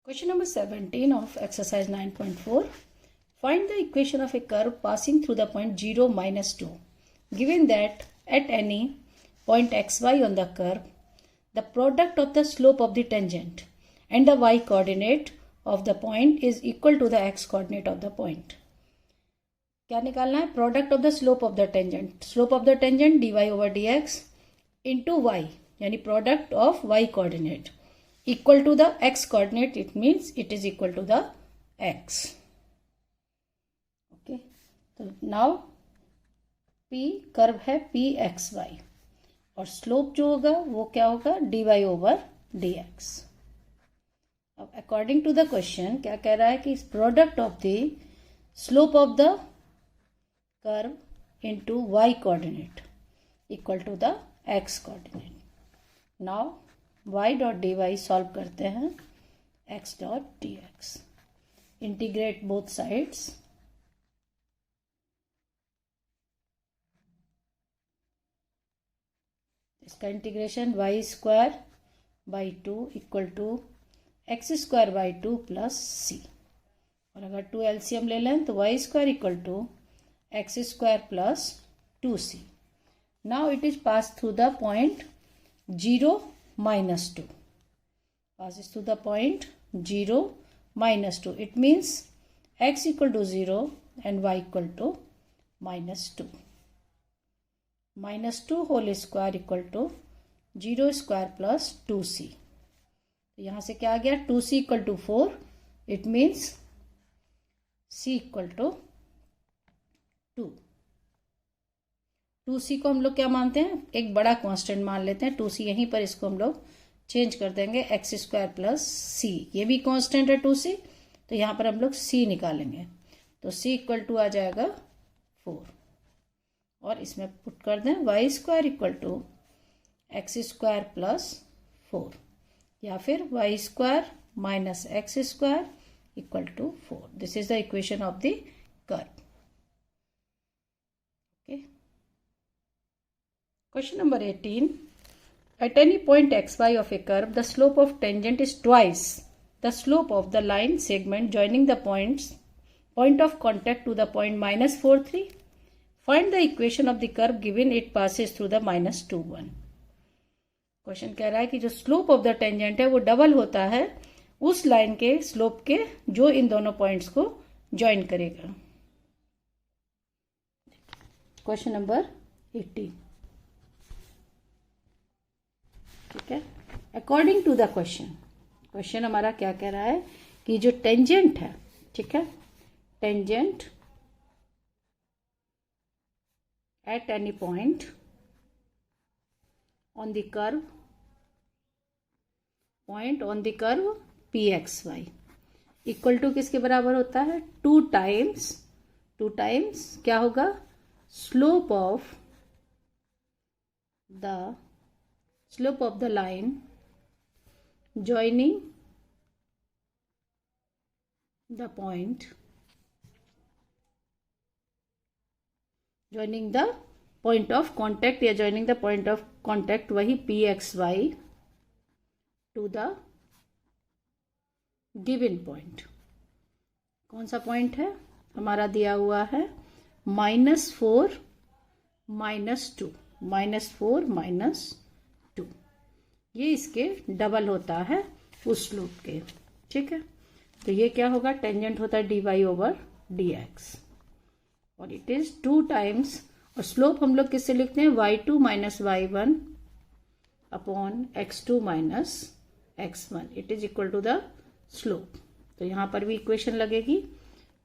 Question number 17 of exercise 9.4. Find the equation of a curve passing through the point 0, minus 2. Given that at any point xy on the curve, the product of the slope of the tangent and the y coordinate of the point is equal to the x coordinate of the point. क्या निकालना है? Product of the slope of the tangent. Slope of the tangent dy over dx into y, यानी product of y coordinate equal to the x coordinate. It means it is equal to the x. Okay, तो now p curve है pxy और slope जो होगा वो क्या होगा? dy over dx. अब अकॉर्डिंग टू द क्वेश्चन क्या कह रहा है कि product of the slope of the curve into y coordinate equal to the x coordinate. Now y dot D Y solve करते हैं x dot D X. Integrate both sides. इसका integration y square by 2 equal to x square by 2 plus सी. और अगर 2 LCM ले लें तो y square equal to x square plus 2c. Now it is pass through the point 0, minus 2. Passes through the point 0, minus 2. It means x equal to 0 and y equal to minus 2. Minus 2 whole square equal to 0 square plus 2c. तो यहाँ से क्या आ गया? 2c equal to 4. It means c equal to 2. 2c को हम लोग क्या मानते हैं? एक बड़ा कांस्टेंट मान लेते हैं 2c. यहीं पर इसको हम लोग चेंज कर देंगे एक्स स्क्वायर प्लस सी. ये भी कांस्टेंट है 2c, तो यहाँ पर हम लोग c निकालेंगे. तो c इक्वल टू आ जाएगा 4 और इसमें पुट कर दें y square equal to x square plus 4 या फिर y square minus x square equal to 4. This is the equation of the curve. Okay. Question number 18. At any point xy of a curve, the slope of tangent is twice the slope of the line segment joining the point of contact to the point minus 4, 3. Find the equation of the curve given it passes through the minus 2, 1. Question कह रहा है कि जो slope of the tangent है वो double होता है उस लाइन के स्लोप के जो इन दोनों पॉइंट्स को ज्वाइन करेगा. Question number 18. ठीक है. अकॉर्डिंग टू द क्वेश्चन हमारा क्या कह रहा है कि जो टेंजेंट है, ठीक है, tangent at any point on the curve P x y equal to किसके बराबर होता है? 2 टाइम्स क्या होगा? Slope of the line joining the point of contact या joining the point of contact वही pxy to the given point. कौन सा पॉइंट है? हमारा दिया हुआ है -4 -2 -4 -2. ये इसके डबल होता है उस स्लोप के. ठीक है. तो ये क्या होगा? टेंजेंट होता है d y over d x और इट इज 2 टाइम्स. और स्लोप हम लोग किससे लिखते हैं? y2 minus y1 upon x2 minus x1. It is equal to the slope. तो यहां पर भी इक्वेशन लगेगी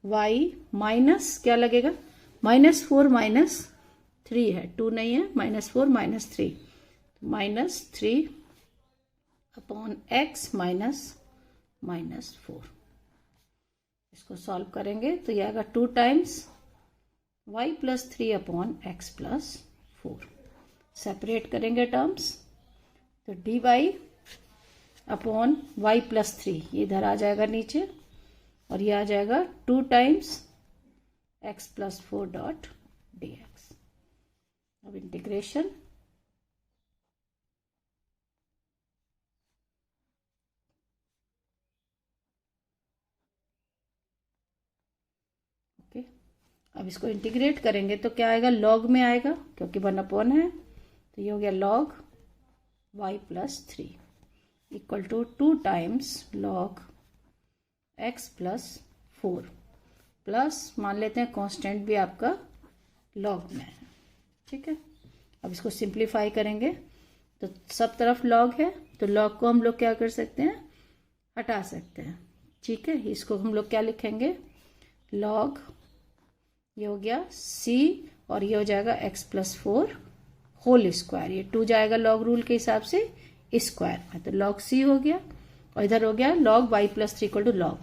y माइनस क्या लगेगा? -4 -3 है, 2 नहीं है, -4 -3 -3 अपॉन x -4. इसको सॉल्व करेंगे तो ये आएगा 2 times y plus 3 upon x plus 4. Separate करेंगे टर्म्स तो dy अपॉन y प्लस 3 ये इधर आ जाएगा नीचे और ये आ जाएगा 2 times x plus 4 dot dx. अब इंटीग्रेशन अब इसको इंटीग्रेट करेंगे तो क्या आएगा, लॉग में आएगा क्योंकि 1/n है, तो ये हो गया log y + 3 equal to 2 times log x + 4 plus मान लेते हैं कांस्टेंट भी आपका log में है, ठीक है। अब इसको सिंप्लीफाई करेंगे तो सब तरफ log है, तो log को हम लोग क्या कर सकते हैं, हटा सकते हैं, ठीक है। इसको हम लोग क्या लिखेंगे, log, ये हो गया c और ये हो जाएगा x + 4 होल स्क्वायर, ये 2 जाएगा log रूल के हिसाब से स्क्वायर में, तो log c हो गया और इधर हो गया log y + 3 equal to log,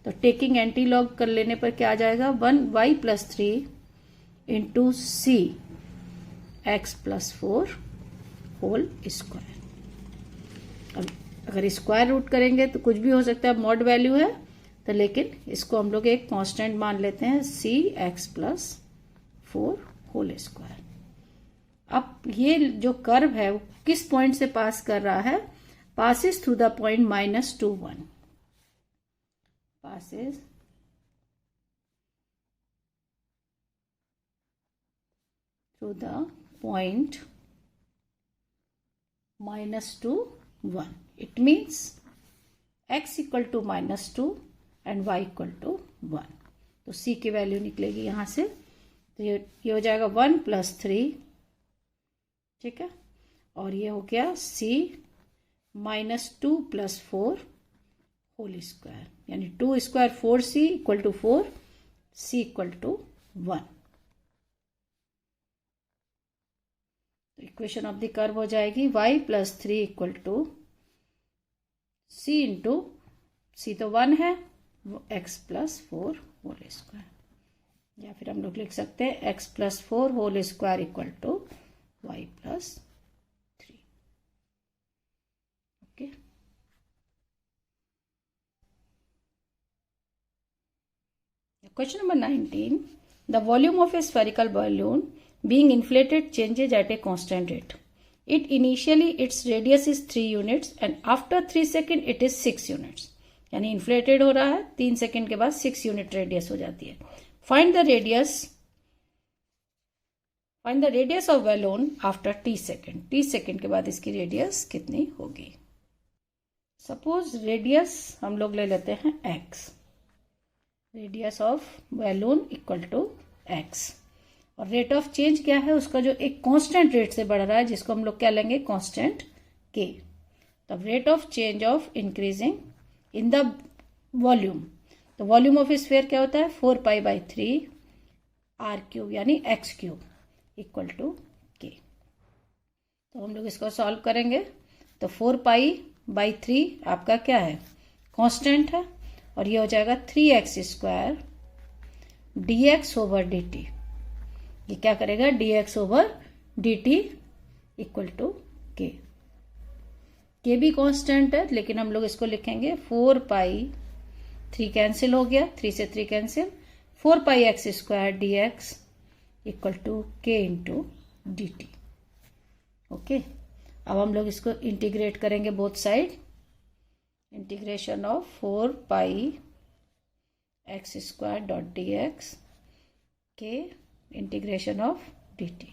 तो टेकिंग एंटी लॉग कर लेने पर क्या आ जाएगा, 1y + 3 into c x + 4 whole square. अब अगर स्क्वायर रूट करेंगे तो कुछ भी हो सकता है, मॉड वैल्यू है तो, लेकिन इसको हम लोग एक कांस्टेंट मान लेते हैं, c x + 4 होल स्क्वायर। अब ये जो कर्व है वो किस पॉइंट से पास कर रहा है, passes through the point -2 1, passes through the point -2 1, it means x equal to -2 and y equal to 1, तो c की वैल्यू निकलेगी यहां से, तो ये हो जाएगा 1 + 3, ठीक है, और ये हो गया c -2 + 4 होल स्क्वायर, यानी 2 square 4c equal to 4, c equal to 1। तो इक्वेशन ऑफ द कर्व हो जाएगी y + 3 equal to c into c तो 1 है, x + 4 होल स्क्वायर, या फिर हम लोग लिख सकते हैं x + 4 whole square equal to y + 3, okay. Question number 19. The volume of a spherical balloon being inflated changes at a constant rate. Initially its radius is 3 units and after 3 seconds it is 6 units. यानी inflated हो रहा है, 3 second के बाद 6 unit radius हो जाती है। Find the radius of balloon after t second, t second के बाद इसकी रेडियस कितनी होगी। सपोज रेडियस हम लोग ले लेते हैं x, radius of balloon equal to x, और रेट ऑफ चेंज क्या है उसका, जो एक कांस्टेंट रेट से बढ़ रहा है, जिसको हम लोग क्या लेंगे, कांस्टेंट k। तब rate of change of increasing in the volume, तो वॉल्यूम ऑफ स्फीयर क्या होता है, 4π/3 r³ यानी x³ इक्वल टू k। तो हम लोग इसको सॉल्व करेंगे, तो 4π/3 आपका क्या है, कांस्टेंट है, और ये हो जाएगा 3x² dx/dt, ये क्या करेगा, dx/dt equal to k। k भी कांस्टेंट है, लेकिन हम लोग इसको लिखेंगे 4π, 3 कैंसिल हो गया, 3 से 3 cancel, 4πx² dx equal to k into dt, okay. अब हम लोग इसको इंटीग्रेट करेंगे both side, integration of 4πx² dx k integration of dt,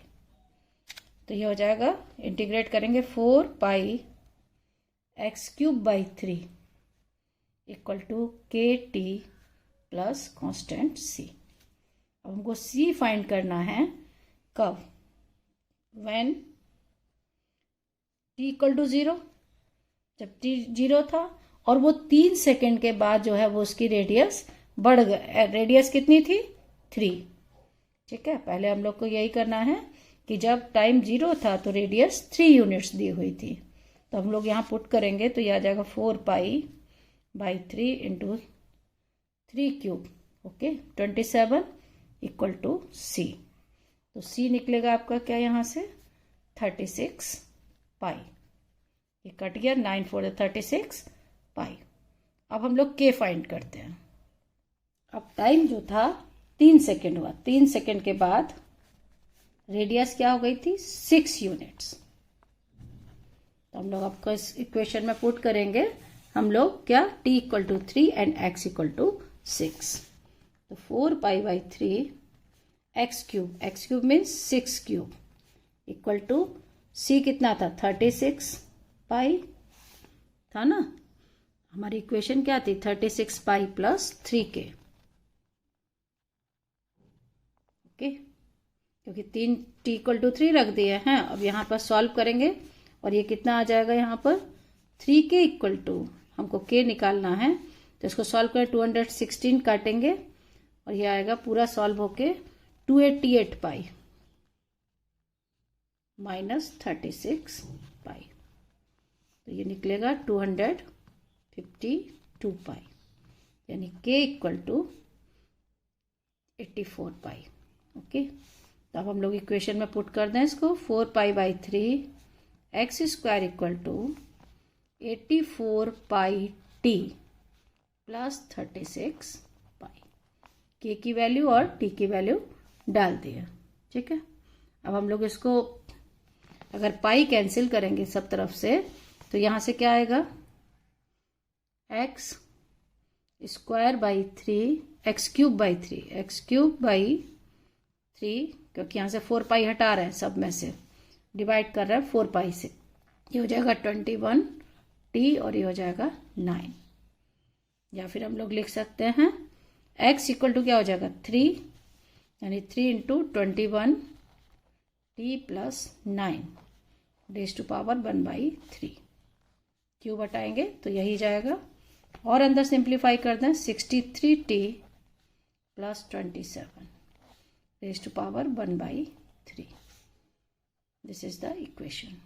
तो ये हो जाएगा, इंटीग्रेट करेंगे 4πx³ equal to kt plus constant c। अब हमको c फाइंड करना है कब, व्हेन t इक्वल टू 0, जब t 0 था, और वो 3 सेकेंड के बाद जो है वो उसकी रेडियस बढ़ गई, रेडियस कितनी थी, 3, ठीक है। पहले हम लोग को यही करना है कि जब टाइम 0 था तो रेडियस 3 यूनिट्स दी हुई थी, तो हम लोग यहाँ पुट करेंगे तो यह आ जाएगा 4π/3 into 3³, okay, 27 equal to c, तो c निकलेगा आपका क्या यहाँ से, 36 पाई, ये कट गया, 9 4 36 पाई। अब हम लोग k फाइंड करते हैं। अब टाइम जो था 3 सेकेंड हुआ, 3 सेकेंड के बाद रेडियस क्या हो गई थी, 6 यूनिट्स, तो हम लोग आपको इस इक्वेशन में पुट करेंगे, हम लोग क्या, t = 3 एंड x = 6, तो 4π/3 X cube means 6 cube equal to C कितना था 36 पाई था ना। हमारी इक्वेशन क्या थी 36 पाई प्लस 3k। ओके, क्योंकि 3t इक्वल टू 3 रख दिए हैं। अब यहाँ पर सॉल्व करेंगे और ये कितना आ जाएगा यहाँ पर 3k इक्वल टू, हमको k निकालना है तो इसको सॉल्व करें 216 काटेंगे और ये आएगा पूरा सॉल्व होके 288 पाई माइनस 36 पाई, तो ये निकलेगा 252 पाई, यानी k equal to 84 pi. Okay, तो अब हम लोग इक्वेशन में पुट कर दें इसको 4 pi by 3 x square equal to 84 pi t plus 36 pi. K की वैल्यू और टी की वैल्यू डाल दिया। ठीक है, अब हम लोग इसको अगर पाई कैंसिल करेंगे सब तरफ से तो यहाँ से क्या आएगा x square by 3 x cube by 3 क्योंकि यहाँ से 4 पाई हटा रहे हैं, सब में से डिवाइड कर रहे हैं 4 पाई से। ये हो जाएगा 21 टी और ये हो जाएगा 9। या फिर हम लोग लिख सकते हैं x इक्वल टू क्या हो जाएगा 3, यानी 3 into 21 t plus 9 raise to power 1/3। Cube हटाएंगे तो यही जाएगा और अंदर सिंप्लीफाई कर दें 63 t plus 27 raise to power 1/3। This is the equation.